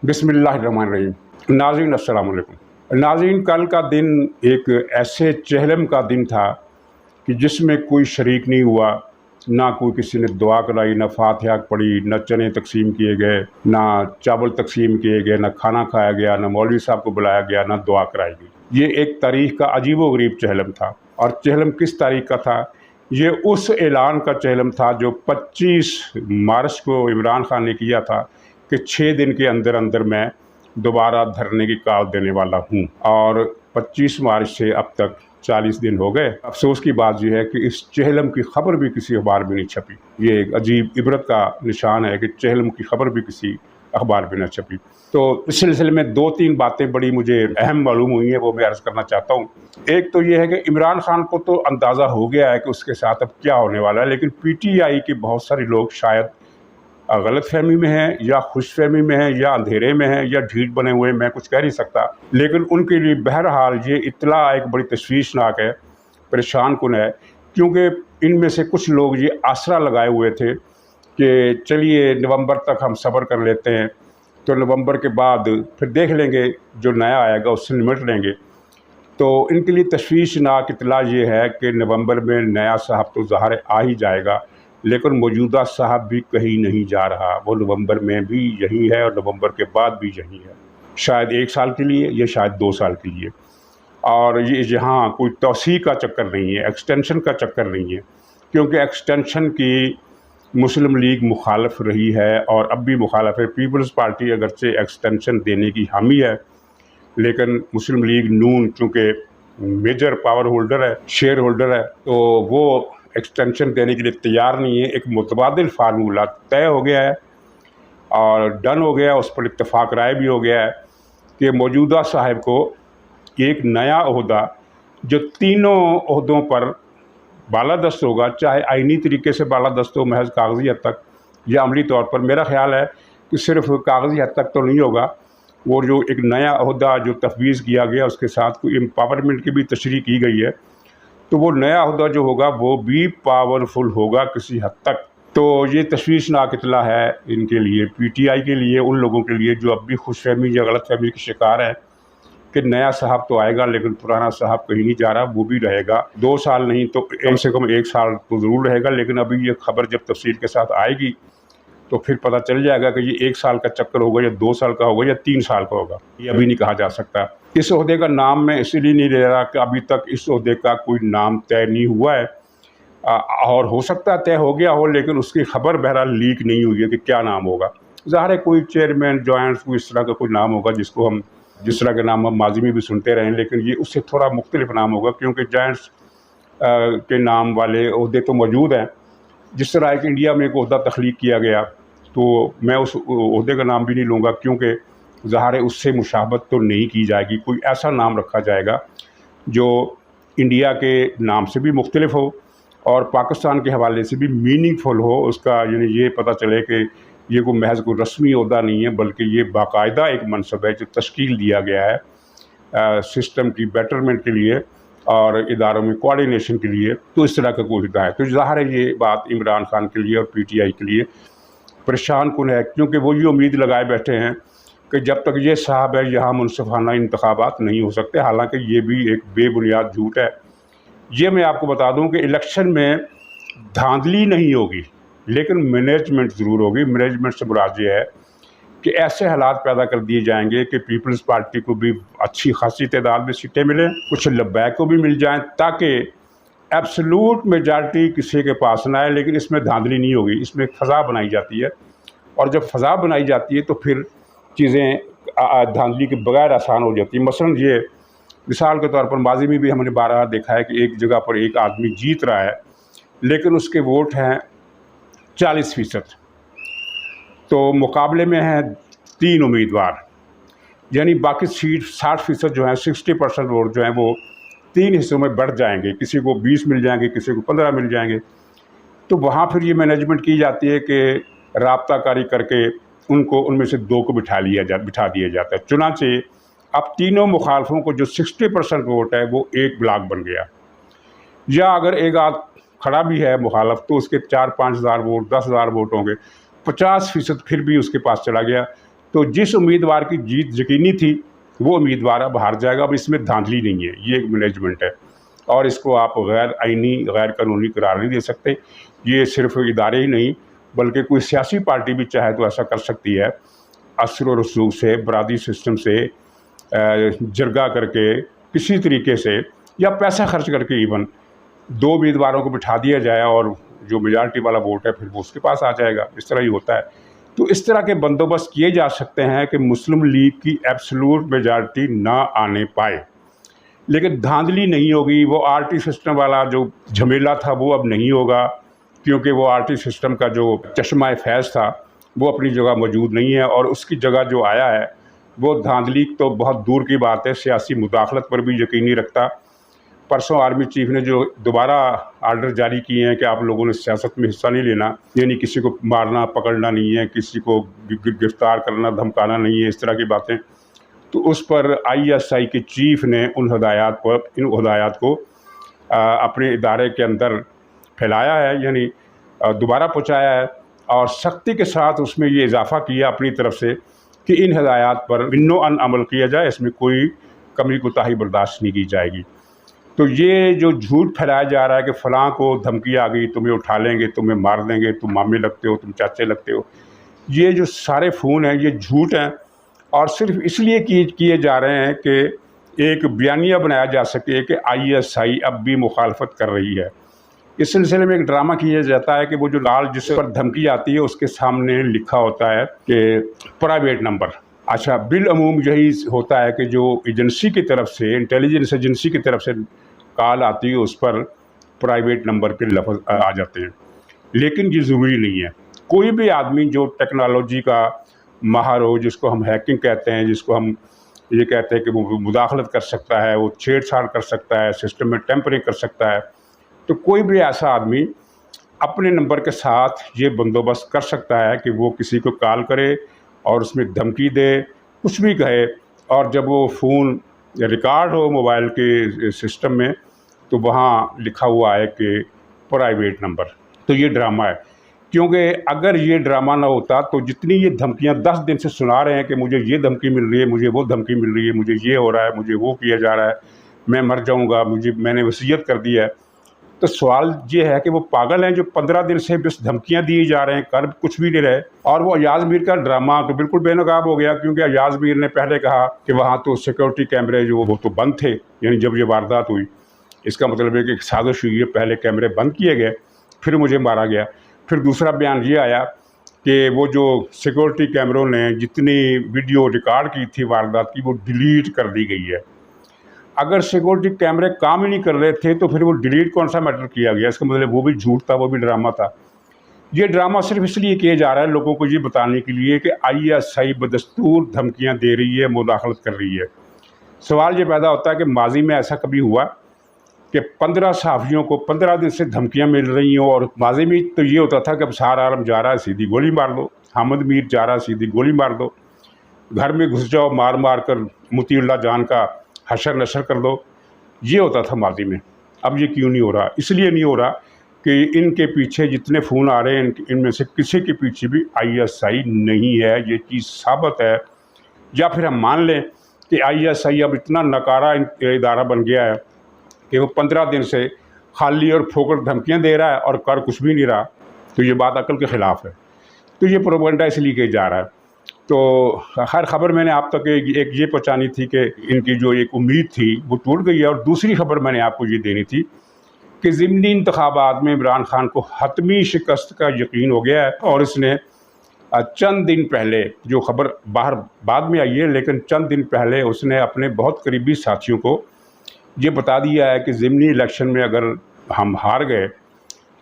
बिस्मिल्लाहिर्रहमानिर्रहीम। नाज़रीन अस्सलाम वालेकुम। नाज़रीन, कल का दिन एक ऐसे चहलम का दिन था कि जिसमें कोई शरीक नहीं हुआ। ना कोई किसी ने दुआ कराई, ना फातिहा पढ़ी, ना चने तकसीम किए गए, ना चावल तकसीम किए गए, ना खाना खाया गया, ना मौलवी साहब को बुलाया गया, ना दुआ कराई गई। ये एक तारीख़ का अजीबो-गरीब चहलम था। और चहलम किस तारीख़ का था? ये उस ऐलान का चहलम था जो 25 मार्च को इमरान खान ने किया था कि 6 दिन के अंदर अंदर मैं दोबारा धरने की कॉल देने वाला हूँ। और 25 मार्च से अब तक 40 दिन हो गए। अफसोस की बात यह है कि इस चहलम की खबर भी किसी अखबार में नहीं छपी। ये एक अजीब इबरत का निशान है कि चहलम की खबर भी किसी अखबार में न छपी। तो इस सिलसिले में 2-3 बातें बड़ी मुझे अहम मालूम हुई हैं, वो मैं अर्ज़ करना चाहता हूँ। एक तो ये है कि इमरान खान को तो अंदाज़ा हो गया है कि उसके साथ अब क्या होने वाला है, लेकिन PTI के बहुत सारे लोग शायद गलत फहमी में है, या खुश फहमी में है, या अंधेरे में है, या ढीठ बने हुए, मैं कुछ कह नहीं सकता। लेकिन उनके लिए बहरहाल ये इत्तला एक बड़ी तशवीशनाक है, परेशान कुन है, क्योंकि इनमें से कुछ लोग ये आसरा लगाए हुए थे कि चलिए नवंबर तक हम सब्र कर लेते हैं, तो नवंबर के बाद फिर देख लेंगे, जो नया आएगा उससे निमट लेंगे। तो इनके लिए तशवीशनाक इत्तला ये है कि नवंबर में नया साहब तो ज़ाहिर आ ही जाएगा, लेकिन मौजूदा साहब भी कहीं नहीं जा रहा। वो नवंबर में भी यही है और नवंबर के बाद भी यही है, शायद 1 साल के लिए या शायद 2 साल के लिए। और ये यहाँ कोई तौसीक़ का चक्कर नहीं है, एक्सटेंशन का चक्कर नहीं है, क्योंकि एक्सटेंशन की मुस्लिम लीग मुखालफ रही है और अब भी मुखालफ है। पीपल्स पार्टी अगरचे एक्सटेंशन देने की हामी है, लेकिन मुस्लिम लीग नून चूँकि मेजर पावर होल्डर है, शेयर होल्डर है, तो वो एक्सटेंशन देने के लिए तैयार नहीं है। एक मुतबादिल फार्मूला तय हो गया है और डन हो गया, उस पर इत्तफाक राय भी हो गया है कि मौजूदा साहब को एक नया ओहदा जो तीनों ओहदों पर बालादस्त होगा, चाहे आइनी तरीके से बालादस्त हो महज कागज़ी हद तक, या अमली तौर पर, मेरा ख़्याल है कि सिर्फ कागज़ी हद तक तो नहीं होगा। वो जो एक नया ओहदा जो तफवीज़ किया गया उसके साथ कोई एम्पावरमेंट की भी तशरीह की गई है, तो वो नया ओहदा जो होगा वो भी पावरफुल होगा किसी हद तक। तो ये तशवीशनाक इत्तला है इनके लिए, PTI के लिए, उन लोगों के लिए जो अब भी खुशफहमी या गलतफहमी के शिकार हैं कि नया साहब तो आएगा लेकिन पुराना साहब कहीं नहीं जा रहा, वो भी रहेगा। 2 साल नहीं तो कम से कम 1 साल तो ज़रूर रहेगा। लेकिन अभी ये खबर जब तफसील के साथ आएगी तो फिर पता चल जाएगा कि ये 1 साल का चक्कर होगा या 2 साल का होगा या 3 साल का होगा, ये अभी नहीं कहा जा सकता। इस ओहदे का नाम मैं इसलिए नहीं ले रहा कि अभी तक इस ओहदे का कोई नाम तय नहीं हुआ है, और हो सकता है तय हो गया हो, लेकिन उसकी खबर बहरहाल लीक नहीं हुई है कि क्या नाम होगा। ज़ाहिर है कोई चेयरमैन, जॉइंट्स, कोई इस तरह का कोई नाम होगा जिसको हम, जिस तरह के नाम हम माजी में भी सुनते रहे, लेकिन ये उससे थोड़ा मुख्तलिफ नाम होगा, क्योंकि जॉइंट्स के नाम वाले ओहदे तो मौजूद हैं। जिस तरह एक इंडिया में एक ओहदा तख्लीक किया गया, तो मैं उस ओहदे का नाम भी नहीं लूँगा, क्योंकि ज़ाहिर है उससे मुशाबत तो नहीं की जाएगी। कोई ऐसा नाम रखा जाएगा जो इंडिया के नाम से भी मुख्तलिफ हो और पाकिस्तान के हवाले से भी मीनिंगफुल हो। उसका यानी ये पता चले कि ये कोई महज कोई रस्मी ओहदा नहीं है, बल्कि ये बाकायदा एक मनसब है जो तश्कील दिया गया है सिस्टम की बेटरमेंट के लिए और इदारों में कोऑर्डिनेशन के लिए। तो इस तरह का कोई हिदा है, तो ज़ाहिर है ये बात इमरान खान के लिए और PTI के लिए परेशान कुन है, क्योंकि वो ये उम्मीद लगाए बैठे हैं कि जब तक ये साहब है यहाँ मुनसिफाना इंतखाबात नहीं हो सकते। हालांकि ये भी एक बेबुनियाद झूठ है। ये मैं आपको बता दूं कि इलेक्शन में धांधली नहीं होगी, लेकिन मैनेजमेंट ज़रूर होगी। मैनेजमेंट से मुराद ये है कि ऐसे हालात पैदा कर दिए जाएंगे कि पीपल्स पार्टी को भी अच्छी खासी तादाद में सीटें मिलें, कुछ लब्बैक को भी मिल जाएं, ताकि एब्सोलूट मेजॉरिटी किसी के पास ना आए। लेकिन इसमें धांधली नहीं होगी, इसमें फ़ज़ा बनाई जाती है, और जब फ़ज़ा बनाई जाती है तो फिर चीज़ें धांधली के बगैर आसान हो जाती है। मसलन ये मिसाल के तौर पर माजी में भी हमने बारहा देखा है कि एक जगह पर एक आदमी जीत रहा है, लेकिन उसके वोट हैं 40%, तो मुकाबले में हैं 3 उम्मीदवार, यानी बाकी सीट 60% जो है, 60% वोट जो हैं वो 3 हिस्सों में बढ़ जाएंगे। किसी को 20 मिल जाएंगे, किसी को 15 मिल जाएंगे। तो वहाँ फिर ये मैनेजमेंट की जाती है कि राब्ताकारी करके उनको उनमें से 2 को बिठा दिया जाता है। चुनांचे अब तीनों मुखालफों को जो 60% वोट है वो एक ब्लॉक बन गया, या अगर एक आध खड़ा भी है मुखालफ तो उसके 4-5 हज़ार वोट, 10,000 वोट होंगे, 50% फिर भी उसके पास चला गया। तो जिस उम्मीदवार की जीत यकीनी थी वो उम्मीदवार अब हार जाएगा। अब इसमें धांधली नहीं है, ये एक मैनेजमेंट है और इसको आप गैर आइनी गैर कानूनी करार नहीं दे सकते। ये सिर्फ इदारे ही नहीं बल्कि कोई सियासी पार्टी भी चाहे तो ऐसा कर सकती है, असर और रसूख से, बरादरी सिस्टम से जरगा करके किसी तरीके से या पैसा खर्च करके इवन 2 उम्मीदवारों को बिठा दिया जाए और जो मेजॉरिटी वाला वोट है फिर वो उसके पास आ जाएगा। इस तरह ही होता है। तो इस तरह के बंदोबस्त किए जा सकते हैं कि मुस्लिम लीग की एब्सोल्यूट मेजॉरिटी ना आने पाए, लेकिन धांधली नहीं होगी। वो आरटी सिस्टम वाला जो झमेला था वो अब नहीं होगा, क्योंकि वो आरटी सिस्टम का जो चश्मा फैज़ था वो अपनी जगह मौजूद नहीं है और उसकी जगह जो आया है वो धांधली तो बहुत दूर की बात है, सियासी मुदाखलत पर भी यकीन नहीं रखता। परसों आर्मी चीफ ने जो दोबारा आर्डर जारी किए हैं कि आप लोगों ने सियासत में हिस्सा नहीं लेना, यानी किसी को मारना पकड़ना नहीं है, किसी को गिरफ्तार करना धमकाना नहीं है, इस तरह की बातें, तो उस पर ISI के चीफ ने इन हदायत को अपने इदारे के अंदर फैलाया है, यानी दोबारा पहुँचाया है और सख्ती के साथ उसमें ये इजाफ़ा किया अपनी तरफ से कि इन हदायत पर बिन्नो-अन अमल किया जाए, इसमें कोई कमी कोताही बर्दाश्त नहीं की जाएगी। तो ये जो झूठ फैलाया जा रहा है कि फ़लाँ को धमकी आ गई, तुम्हें उठा लेंगे, तुम्हें मार देंगे, तुम मामे लगते हो, तुम चाचे लगते हो, ये जो सारे फ़ोन हैं ये झूठ हैं और सिर्फ इसलिए किए जा रहे हैं कि एक बयानिया बनाया जा सके कि ISI अब भी मुखालफत कर रही है। इस सिलसिले में एक ड्रामा किया जाता है कि वो जो लाल जिस पर धमकी आती है उसके सामने लिखा होता है कि प्राइवेट नंबर। अच्छा, बिलअमूम यही होता है कि जो एजेंसी की तरफ से, इंटेलिजेंस एजेंसी की तरफ से कॉल आती है उस पर प्राइवेट नंबर के लफ्ज़ आ जाते हैं, लेकिन ये ज़रूरी नहीं है। कोई भी आदमी जो टेक्नोलॉजी का माहिर हो, जिसको हम हैकिंग कहते हैं, जिसको हम ये कहते हैं कि वो मुदाखलत कर सकता है, वो छेड़छाड़ कर सकता है, सिस्टम में टेम्परिंग कर सकता है, तो कोई भी ऐसा आदमी अपने नंबर के साथ ये बंदोबस्त कर सकता है कि वो किसी को कॉल करे और उसमें धमकी दे, कुछ भी कहे, और जब वो फ़ोन रिकॉर्ड हो मोबाइल के सिस्टम में तो वहाँ लिखा हुआ है कि प्राइवेट नंबर। तो ये ड्रामा है, क्योंकि अगर ये ड्रामा ना होता तो जितनी ये धमकियाँ 10 दिन से सुना रहे हैं कि मुझे ये धमकी मिल रही है, मुझे वो धमकी मिल रही है, मुझे ये हो रहा है, मुझे वो किया जा रहा है, मैं मर जाऊँगा, मैंने वसीयत कर दी है, तो सवाल ये है कि वो पागल हैं जो 15 दिन से बस धमकियां दिए जा रहे हैं, कर कुछ भी नहीं रहे। और वो अयाज मीर का ड्रामा तो बिल्कुल बेनकाब हो गया, क्योंकि अयाज मीर ने पहले कहा कि वहाँ तो सिक्योरिटी कैमरे जो वो तो बंद थे, यानी जब ये वारदात हुई इसका मतलब है कि साजिश हुई है, पहले कैमरे बंद किए गए फिर मुझे मारा गया। फिर दूसरा बयान ये आया कि वो जो सिक्योरिटी कैमरों ने जितनी वीडियो रिकॉर्ड की थी वारदात की वो डिलीट कर दी गई है। अगर सिक्योरिटी कैमरे काम ही नहीं कर रहे थे तो फिर वो डिलीट कौन सा मैटर किया गया? इसका मतलब वो भी झूठ था, वो भी ड्रामा था। ये ड्रामा सिर्फ इसलिए किया जा रहा है लोगों को ये बताने के लिए कि ISI बदस्तूर धमकियां दे रही है, मुदाखलत कर रही है। सवाल ये पैदा होता है कि माजी में ऐसा कभी हुआ कि 15 सहाफ़ियों को 15 दिन से धमकियां मिल रही हों? और माजी में तो ये होता था कि अब सार आलम जा रहा है सीधी गोली मार दो, हामिद मीर जा रहा है सीधी गोली मार दो, घर में घुस जाओ, मार मार कर मुतीउल्लाह जान का हशर नशर कर दो, ये होता था माजी में। अब ये क्यों नहीं हो रहा? इसलिए नहीं हो रहा कि इनके पीछे जितने फ़ोन आ रहे हैं इनमें से किसी के पीछे भी ISI नहीं है, ये चीज़ साबित है। या फिर हम मान लें कि ISI अब इतना नकारा इदारा बन गया है कि वो 15 दिन से खाली और फोकट धमकियाँ दे रहा है और कर कुछ भी नहीं रहा, तो ये बात अकल के ख़िलाफ़ है। तो ये प्रोपेगेंडा इसलिए किया जा रहा है। तो हर खबर मैंने आप तक एक ये पहुँचानी थी कि इनकी जो एक उम्मीद थी वो टूट गई है, और दूसरी खबर मैंने आपको ये देनी थी कि ज़िमनी इंतखाबात में इमरान खान को हतमी शिकस्त का यकीन हो गया है। और इसने चंद दिन पहले, जो खबर बाहर बाद में आई है, लेकिन चंद दिन पहले उसने अपने बहुत करीबी साथियों को ये बता दिया है कि ज़िमनी इलेक्शन में अगर हम हार गए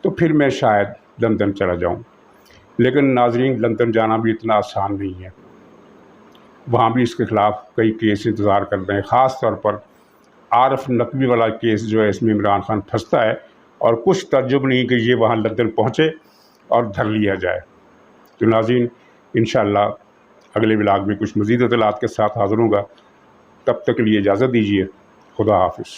तो फिर मैं शायद लंदन चला जाऊँ। लेकिन नाज़रीन, लंदन जाना भी इतना आसान नहीं है, वहाँ भी इसके ख़िलाफ़ कई केस इंतज़ार कर रहे हैं। ख़ास तौर पर आरफ नकवी वाला केस जो है, इसमें इमरान खान फंसता है और कुछ तर्जुब नहीं कि ये वहाँ लंदन पहुँचे और धर लिया जाए। तो नाज़रीन, इंशाअल्लाह अगले व्लॉग में कुछ मज़ीद इत्तलात के साथ हाज़िर होऊंगा। तब तक के लिए इजाज़त दीजिए। खुदा हाफ़िज़।